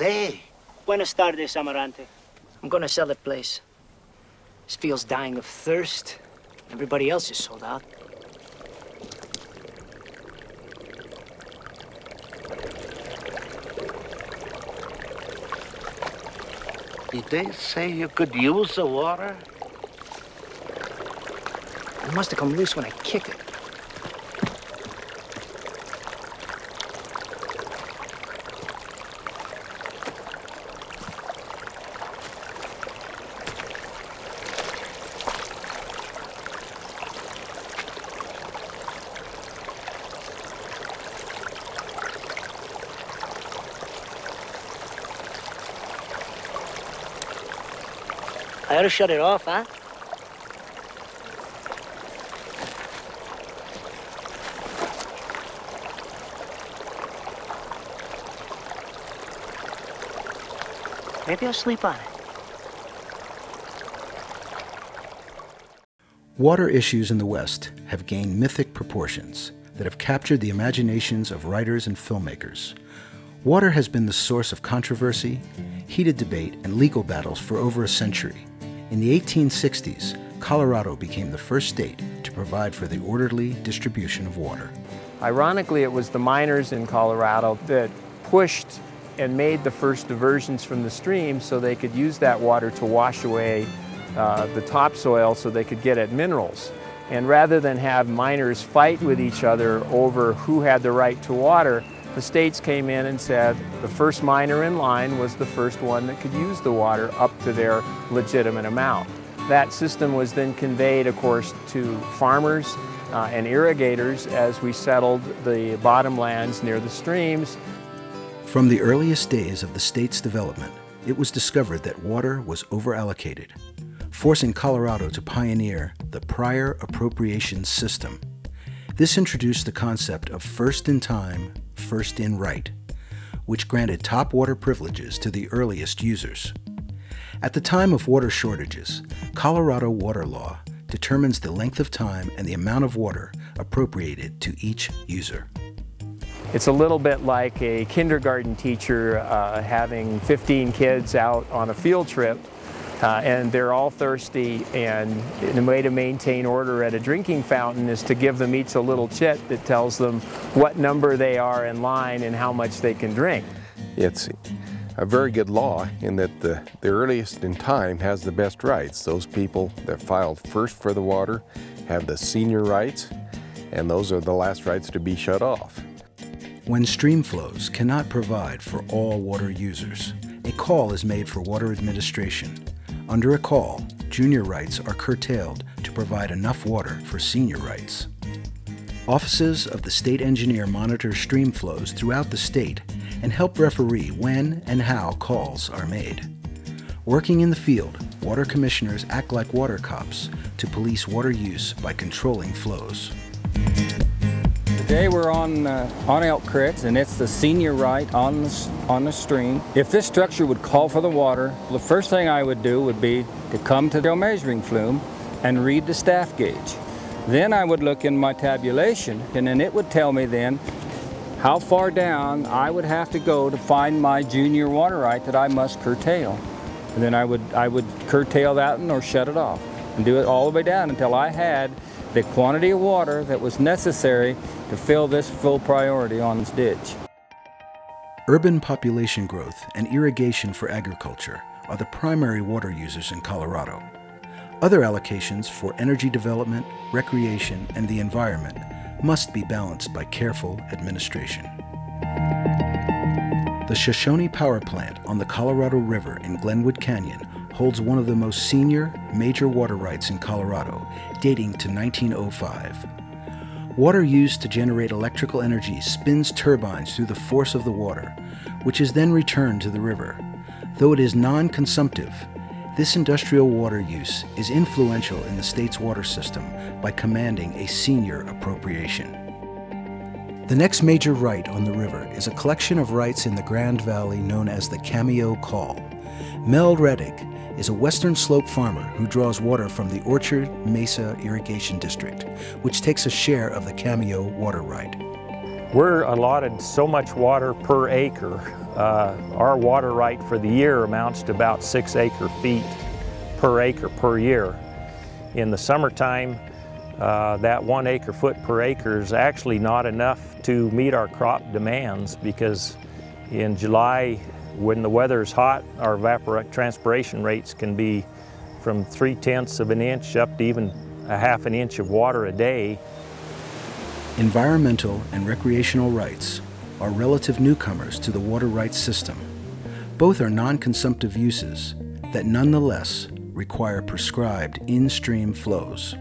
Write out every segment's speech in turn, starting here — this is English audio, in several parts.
say? Buenas tardes, Amarante. I'm gonna sell the place. This field's dying of thirst. Everybody else is sold out. Did they say you could use the water? It must have come loose when I kicked it. I ought to shut it off, huh? Maybe I'll sleep on it. Water issues in the West have gained mythic proportions that have captured the imaginations of writers and filmmakers. Water has been the source of controversy, heated debate, and legal battles for over a century. In the 1860s, Colorado became the first state to provide for the orderly distribution of water. Ironically, it was the miners in Colorado that pushed and made the first diversions from the stream so they could use that water to wash away the topsoil so they could get at minerals. And rather than have miners fight with each other over who had the right to water, the states came in and said the first miner in line was the first one that could use the water up to their legitimate amount. That system was then conveyed, of course, to farmers and irrigators as we settled the bottomlands near the streams. From the earliest days of the state's development, it was discovered that water was overallocated, forcing Colorado to pioneer the prior appropriation system. This introduced the concept of first in time, first in right, which granted top water privileges to the earliest users. At the time of water shortages, Colorado water law determines the length of time and the amount of water appropriated to each user. It's a little bit like a kindergarten teacher having 15 kids out on a field trip and they're all thirsty, and the way to maintain order at a drinking fountain is to give them each a little chit that tells them what number they are in line and how much they can drink. It's a very good law in that the earliest in time has the best rights. Those people that filed first for the water have the senior rights, and those are the last rights to be shut off. When stream flows cannot provide for all water users, a call is made for water administration. Under a call, junior rights are curtailed to provide enough water for senior rights. Offices of the state engineer monitor stream flows throughout the state and help referee when and how calls are made. Working in the field, water commissioners act like water cops to police water use by controlling flows. Today we're on Elk Creek, and it's the senior right on the stream. If this structure would call for the water, the first thing I would do would be to come to the measuring flume and read the staff gauge. Then I would look in my tabulation, and then it would tell me then how far down I would have to go to find my junior water right that I must curtail. And then I would curtail that one or shut it off and do it all the way down until I had the quantity of water that was necessary to fill this full priority on this ditch. Urban population growth and irrigation for agriculture are the primary water users in Colorado. Other allocations for energy development, recreation, and the environment must be balanced by careful administration. The Shoshoni power plant on the Colorado River in Glenwood Canyon holds one of the most senior major water rights in Colorado, dating to 1905. Water used to generate electrical energy spins turbines through the force of the water, which is then returned to the river. Though it is non-consumptive, this industrial water use is influential in the state's water system by commanding a senior appropriation. The next major right on the river is a collection of rights in the Grand Valley known as the Cameo Call. Mel Reddick is a western slope farmer who draws water from the Orchard Mesa Irrigation District, which takes a share of the Cameo water right. We're allotted so much water per acre. Our water right for the year amounts to about 6 acre-feet per acre per year. In the summertime, that 1 acre-foot per acre is actually not enough to meet our crop demands, because in July, when the weather is hot, our evapotranspiration rates can be from 3/10 of an inch up to even a half an inch of water a day. Environmental and recreational rights are relative newcomers to the water rights system. Both are non-consumptive uses that nonetheless require prescribed in-stream flows.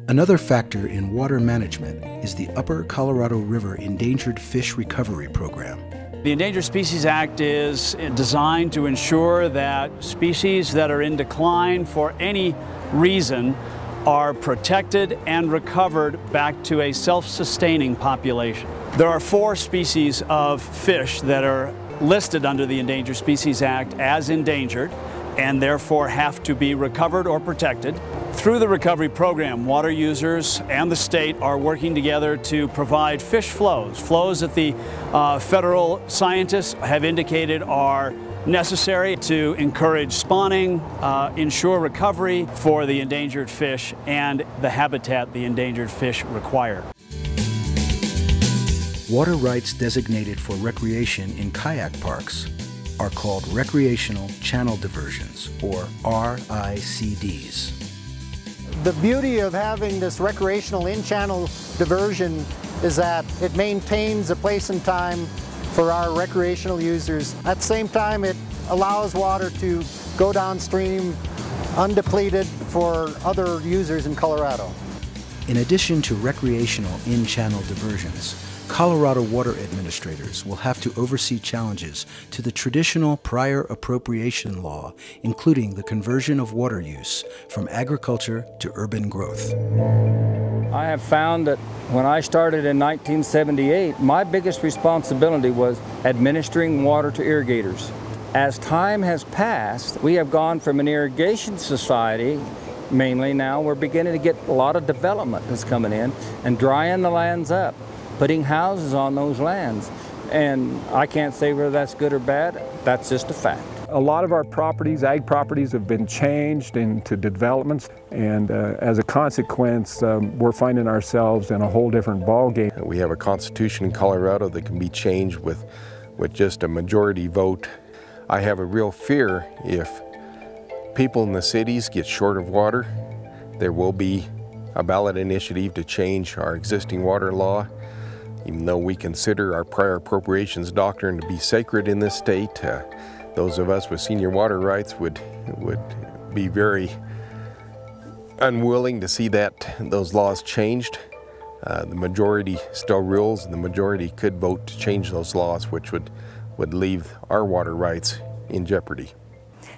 Another factor in water management is the Upper Colorado River Endangered Fish Recovery Program. The Endangered Species Act is designed to ensure that species that are in decline for any reason are protected and recovered back to a self-sustaining population. There are 4 species of fish that are listed under the Endangered Species Act as endangered, and therefore have to be recovered or protected. Through the recovery program, water users and the state are working together to provide fish flows that the federal scientists have indicated are necessary to encourage spawning, ensure recovery for the endangered fish and the habitat the endangered fish require. Water rights designated for recreation in kayak parks are called Recreational Channel Diversions, or RICDs. The beauty of having this recreational in-channel diversion is that it maintains a place and time for our recreational users. At the same time, it allows water to go downstream undepleted for other users in Colorado. In addition to recreational in-channel diversions, Colorado water administrators will have to oversee challenges to the traditional prior appropriation law, including the conversion of water use from agriculture to urban growth. I have found that when I started in 1978, my biggest responsibility was administering water to irrigators. As time has passed, we have gone from an irrigation society, mainly now, we're beginning to get a lot of development that's coming in and drying the lands up, putting houses on those lands. And I can't say whether that's good or bad, that's just a fact. A lot of our properties, ag properties, have been changed into developments, and as a consequence, we're finding ourselves in a whole different ballgame. We have a constitution in Colorado that can be changed with just a majority vote. I have a real fear if people in the cities get short of water, there will be a ballot initiative to change our existing water law. Even though we consider our prior appropriations doctrine to be sacred in this state, those of us with senior water rights would be very unwilling to see those laws changed. The majority still rules, and the majority could vote to change those laws, which would leave our water rights in jeopardy.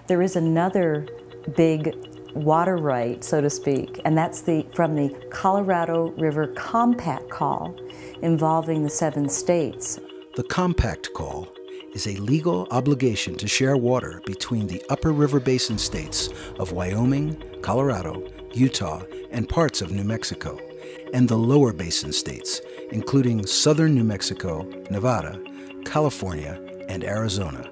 There is another big water right, so to speak, and that's from the Colorado River Compact Call involving the 7 states. The Compact Call is a legal obligation to share water between the upper river basin states of Wyoming, Colorado, Utah, and parts of New Mexico, and the lower basin states, including southern New Mexico, Nevada, California, and Arizona.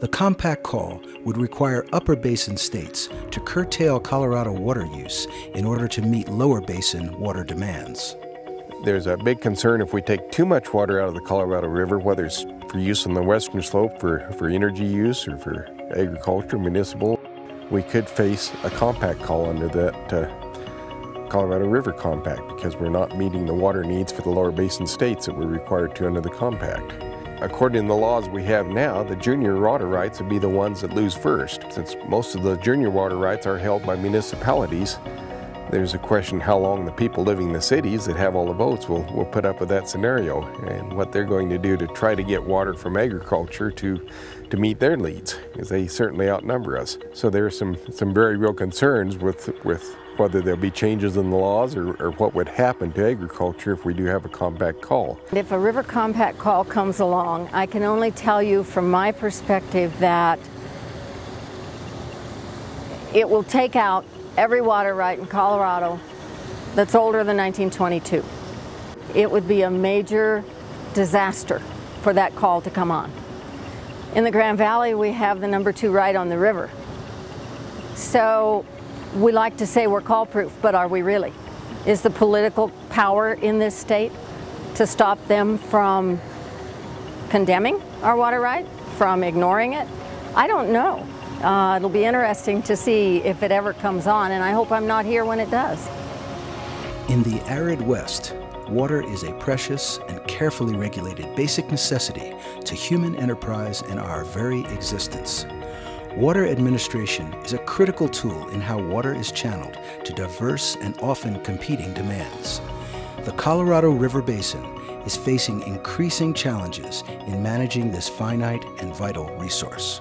The Compact Call would require upper basin states to curtail Colorado water use in order to meet lower basin water demands. There's a big concern if we take too much water out of the Colorado River, whether it's for use on the western slope for energy use or for agriculture, municipal, we could face a compact call under that Colorado River Compact, because we're not meeting the water needs for the lower basin states that we're required to under the compact. According to the laws we have now, the junior water rights would be the ones that lose first. Since most of the junior water rights are held by municipalities, there's a question how long the people living in the cities that have all the votes will put up with that scenario, and what they're going to do to try to get water from agriculture to meet their needs, because they certainly outnumber us. So there are some very real concerns with whether there'll be changes in the laws or what would happen to agriculture if we do have a compact call. If a river compact call comes along, I can only tell you from my perspective that it will take out every water right in Colorado that's older than 1922. It would be a major disaster for that call to come on. In the Grand Valley, we have the #2 right on the river. So we like to say we're call-proof, but are we really? Is the political power in this state to stop them from condemning our water right, from ignoring it? I don't know. It'll be interesting to see if it ever comes on, and I hope I'm not here when it does. In the arid West, water is a precious and carefully regulated basic necessity to human enterprise and our very existence. Water administration is a critical tool in how water is channeled to diverse and often competing demands. The Colorado River Basin is facing increasing challenges in managing this finite and vital resource.